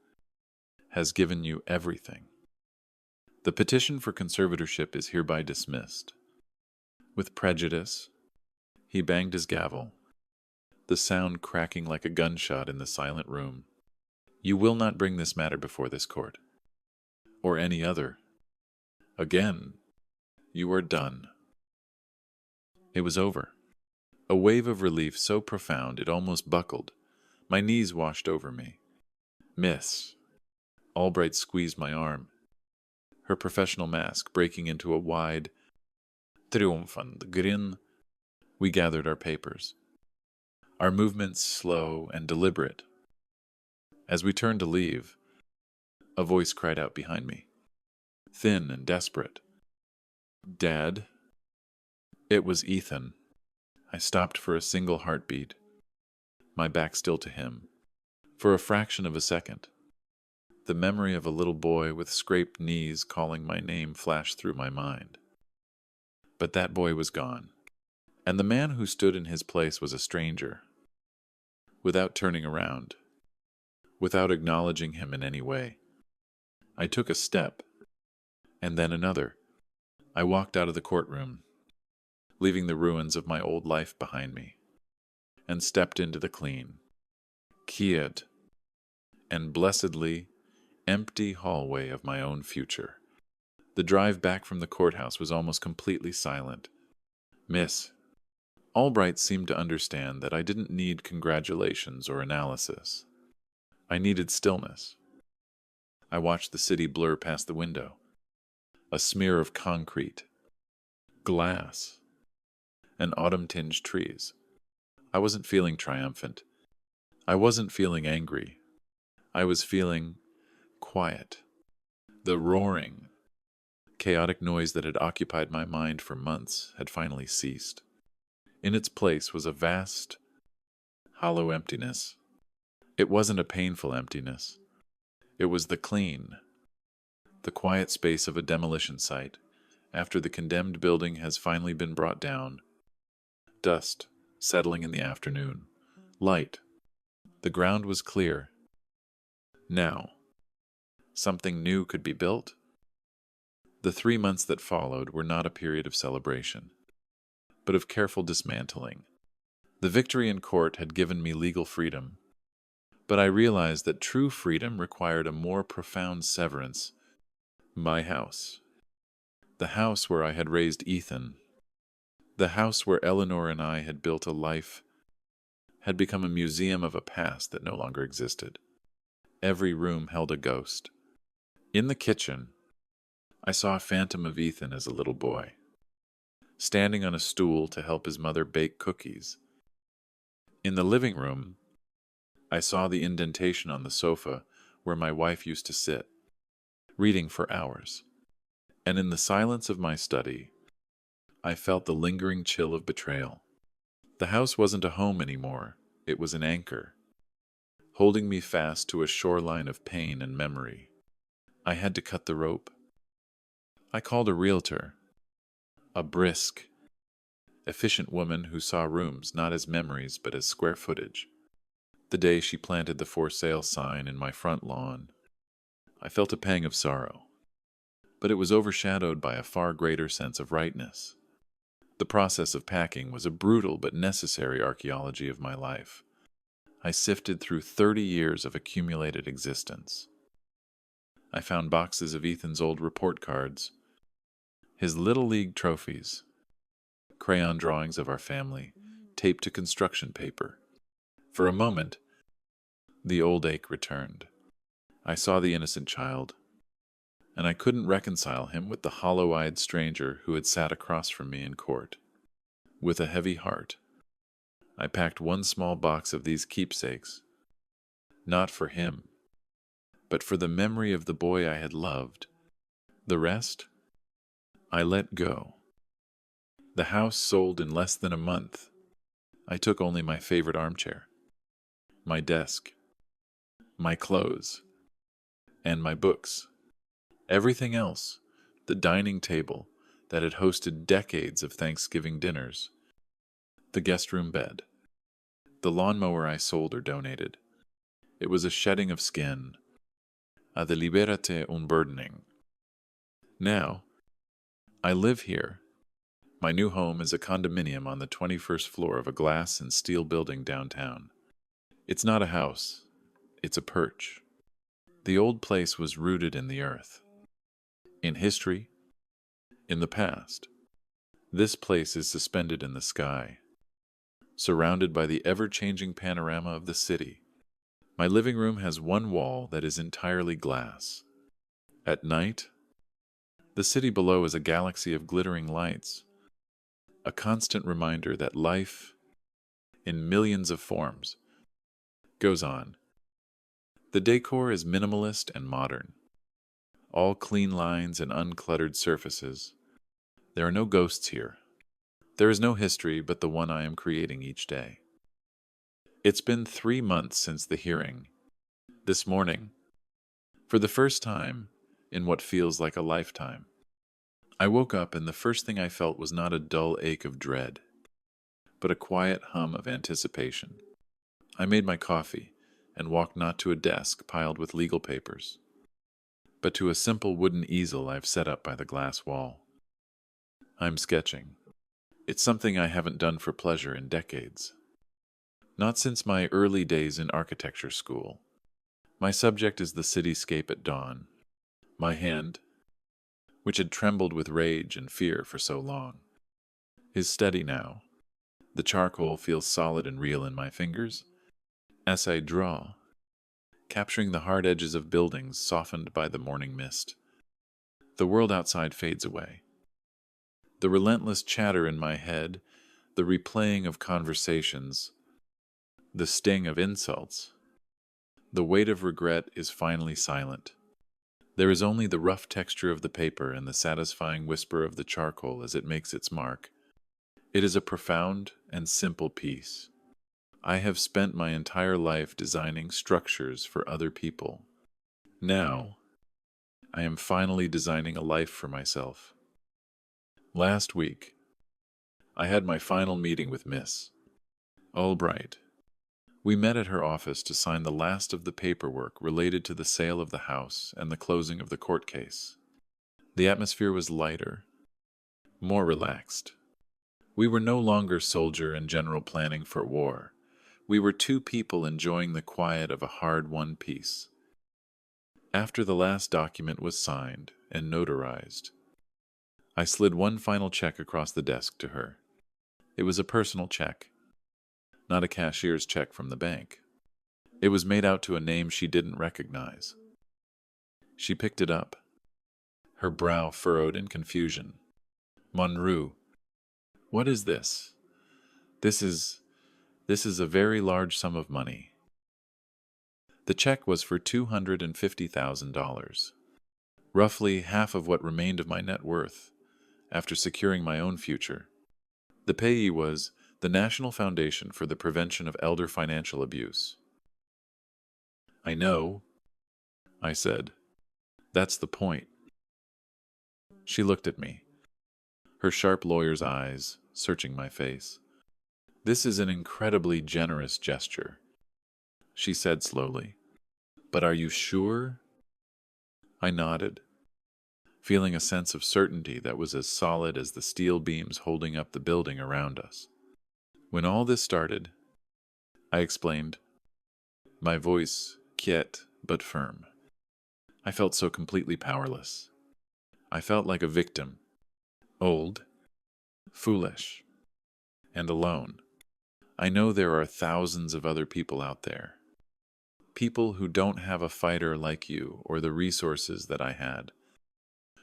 has given you everything. The petition for conservatorship is hereby dismissed. With prejudice, he banged his gavel, the sound cracking like a gunshot in the silent room. You will not bring this matter before this court, or any other. Again, you are done. It was over. A wave of relief so profound it almost buckled. My knees washed over me. Miss. Albright squeezed my arm, her professional mask breaking into a wide, triumphant grin. We gathered our papers, our movements slow and deliberate. As we turned to leave, a voice cried out behind me, thin and desperate. Dad? It was Ethan. I stopped for a single heartbeat, my back still to him. For a fraction of a second, the memory of a little boy with scraped knees calling my name flashed through my mind. But that boy was gone, and the man who stood in his place was a stranger. Without turning around, without acknowledging him in any way, I took a step, and then another. I walked out of the courtroom, leaving the ruins of my old life behind me, and stepped into the clean, quiet, and blessedly empty hallway of my own future. The drive back from the courthouse was almost completely silent. Miss. Albright seemed to understand that I didn't need congratulations or analysis. I needed stillness. I watched the city blur past the window, a smear of concrete, glass, and autumn-tinged trees. I wasn't feeling triumphant. I wasn't feeling angry. I was feeling quiet. The roaring, chaotic noise that had occupied my mind for months had finally ceased. In its place was a vast, hollow emptiness, It wasn't a painful emptiness. It was the quiet space of a demolition site, after the condemned building has finally been brought down. Dust settling in the afternoon. Light. The ground was clear. Now, something new could be built. The 3 months that followed were not a period of celebration, but of careful dismantling. The victory in court had given me legal freedom, but I realized that true freedom required a more profound severance. My house. The house where I had raised Ethan. The house where Eleanor and I had built a life had become a museum of a past that no longer existed. Every room held a ghost. In the kitchen, I saw a phantom of Ethan as a little boy, standing on a stool to help his mother bake cookies. In the living room, I saw the indentation on the sofa where my wife used to sit, reading for hours. And in the silence of my study, I felt the lingering chill of betrayal. The house wasn't a home anymore. It was an anchor, holding me fast to a shoreline of pain and memory. I had to cut the rope. I called a realtor, a brisk, efficient woman who saw rooms not as memories but as square footage. The day she planted the for sale sign in my front lawn, I felt a pang of sorrow, but it was overshadowed by a far greater sense of rightness. The process of packing was a brutal but necessary archaeology of my life. I sifted through 30 years of accumulated existence. I found boxes of Ethan's old report cards, his Little League trophies, crayon drawings of our family, taped to construction paper. For a moment, the old ache returned. I saw the innocent child, and I couldn't reconcile him with the hollow-eyed stranger who had sat across from me in court. With a heavy heart, I packed one small box of these keepsakes, not for him, but for the memory of the boy I had loved. The rest, I let go. The house sold in less than a month. I took only my favorite armchair, my desk, my clothes, and my books. Everything else, the dining table that had hosted decades of Thanksgiving dinners, the guest room bed, the lawnmower I sold or donated. It was a shedding of skin, a deliberate unburdening. Now, I live here. My new home is a condominium on the 21st floor of a glass and steel building downtown. It's not a house, it's a perch. The old place was rooted in the earth, in history, in the past. This place is suspended in the sky, surrounded by the ever-changing panorama of the city. My living room has one wall that is entirely glass. At night, the city below is a galaxy of glittering lights, a constant reminder that life, in millions of forms, goes on. The decor is minimalist and modern, all clean lines and uncluttered surfaces. There are no ghosts here. There is no history but the one I am creating each day. It's been 3 months since the hearing. This morning, for the first time in what feels like a lifetime, I woke up and the first thing I felt was not a dull ache of dread, but a quiet hum of anticipation. I made my coffee and walked not to a desk piled with legal papers, but to a simple wooden easel I've set up by the glass wall. I'm sketching. It's something I haven't done for pleasure in decades. Not since my early days in architecture school. My subject is the cityscape at dawn. My hand, which had trembled with rage and fear for so long, is steady now. The charcoal feels solid and real in my fingers as I draw, capturing the hard edges of buildings softened by the morning mist. The world outside fades away. The relentless chatter in my head, the replaying of conversations, the sting of insults, the weight of regret is finally silent. There is only the rough texture of the paper and the satisfying whisper of the charcoal as it makes its mark. It is a profound and simple piece, I have spent my entire life designing structures for other people. Now, I am finally designing a life for myself. Last week, I had my final meeting with Miss Albright. We met at her office to sign the last of the paperwork related to the sale of the house and the closing of the court case. The atmosphere was lighter, more relaxed. We were no longer soldier and general planning for war. We were two people enjoying the quiet of a hard-won peace. After the last document was signed and notarized, I slid one final check across the desk to her. It was a personal check, not a cashier's check from the bank. It was made out to a name she didn't recognize. She picked it up, her brow furrowed in confusion. Monroe, what is this? This is a very large sum of money. The check was for $250,000, roughly half of what remained of my net worth after securing my own future. The payee was the National Foundation for the Prevention of Elder Financial Abuse. I know, I said. That's the point. She looked at me, her sharp lawyer's eyes searching my face. This is an incredibly generous gesture, she said slowly. But are you sure? I nodded, feeling a sense of certainty that was as solid as the steel beams holding up the building around us. When all this started, I explained, my voice quiet but firm. I felt so completely powerless. I felt like a victim, old, foolish, and alone. I know there are thousands of other people out there. People who don't have a fighter like you or the resources that I had,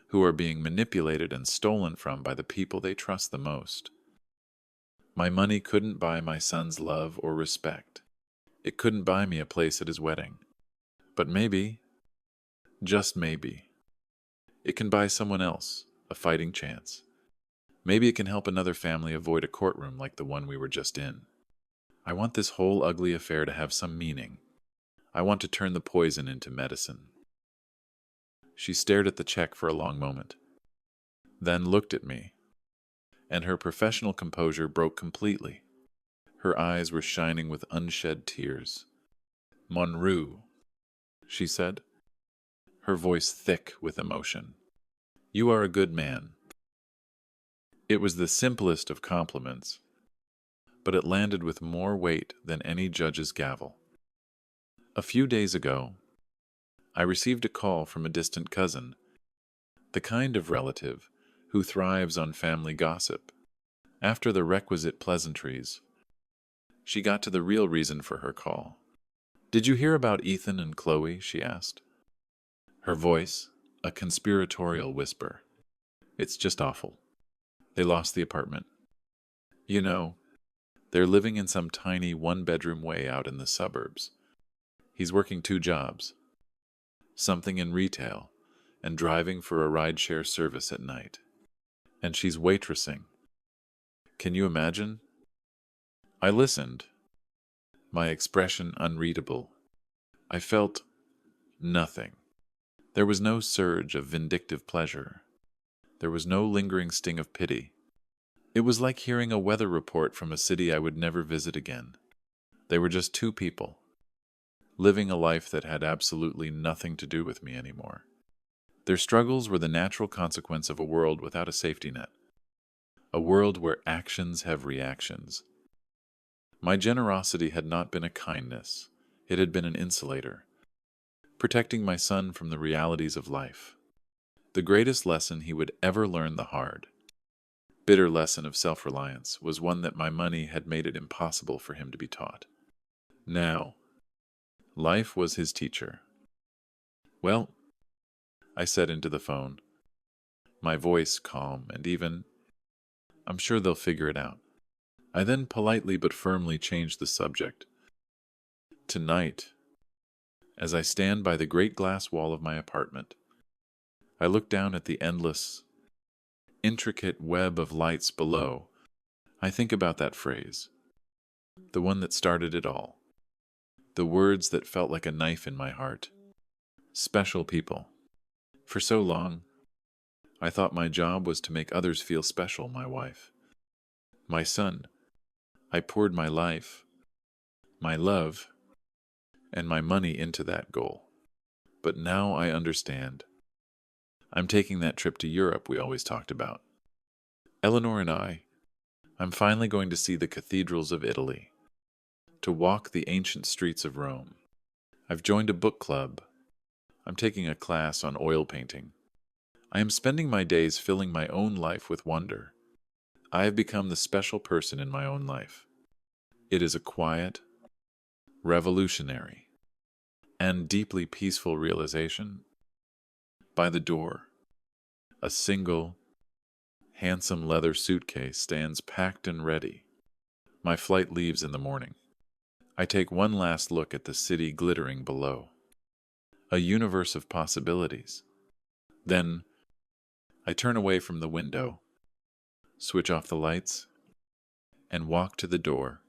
who are being manipulated and stolen from by the people they trust the most. My money couldn't buy my son's love or respect. It couldn't buy me a place at his wedding. But maybe, just maybe, it can buy someone else a fighting chance. Maybe it can help another family avoid a courtroom like the one we were just in. I want this whole ugly affair to have some meaning. I want to turn the poison into medicine. She stared at the check for a long moment, then looked at me, and her professional composure broke completely. Her eyes were shining with unshed tears. Monroe, she said, her voice thick with emotion. You are a good man. It was the simplest of compliments, but it landed with more weight than any judge's gavel. A few days ago, I received a call from a distant cousin, the kind of relative who thrives on family gossip. After the requisite pleasantries, she got to the real reason for her call. Did you hear about Ethan and Chloe? She asked. Her voice, a conspiratorial whisper. It's just awful. They lost the apartment. You know, they're living in some tiny one-bedroom way out in the suburbs. He's working 2 jobs, something in retail and driving for a rideshare service at night. And she's waitressing. Can you imagine? I listened, my expression unreadable. I felt nothing. There was no surge of vindictive pleasure. There was no lingering sting of pity. It was like hearing a weather report from a city I would never visit again. They were just 2 people, living a life that had absolutely nothing to do with me anymore. Their struggles were the natural consequence of a world without a safety net, a world where actions have reactions. My generosity had not been a kindness, it had been an insulator, protecting my son from the realities of life. The greatest lesson he would ever learn, the hard, bitter lesson of self-reliance, was one that my money had made it impossible for him to be taught. Now, life was his teacher. Well, I said into the phone, my voice calm and even, I'm sure they'll figure it out. I then politely but firmly changed the subject. Tonight, as I stand by the great glass wall of my apartment, I look down at the endless, intricate web of lights below. I think about that phrase, the one that started it all. The words that felt like a knife in my heart. Special people. For so long, I thought my job was to make others feel special, my wife. My son. I poured my life, my love, and my money into that goal. But now I understand. I'm taking that trip to Europe we always talked about. Eleanor and I'm finally going to see the cathedrals of Italy, to walk the ancient streets of Rome. I've joined a book club. I'm taking a class on oil painting. I am spending my days filling my own life with wonder. I have become the special person in my own life. It is a quiet, revolutionary, and deeply peaceful realization. By the door, a single, handsome leather suitcase stands packed and ready. My flight leaves in the morning. I take one last look at the city glittering below. A universe of possibilities. Then, I turn away from the window, switch off the lights, and walk to the door.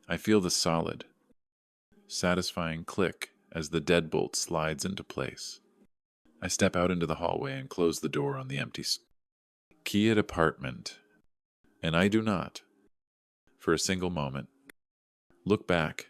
I feel the solid, satisfying click as the deadbolt slides into place. I step out into the hallway and close the door on the empty keyed apartment, and I do not, for a single moment, look back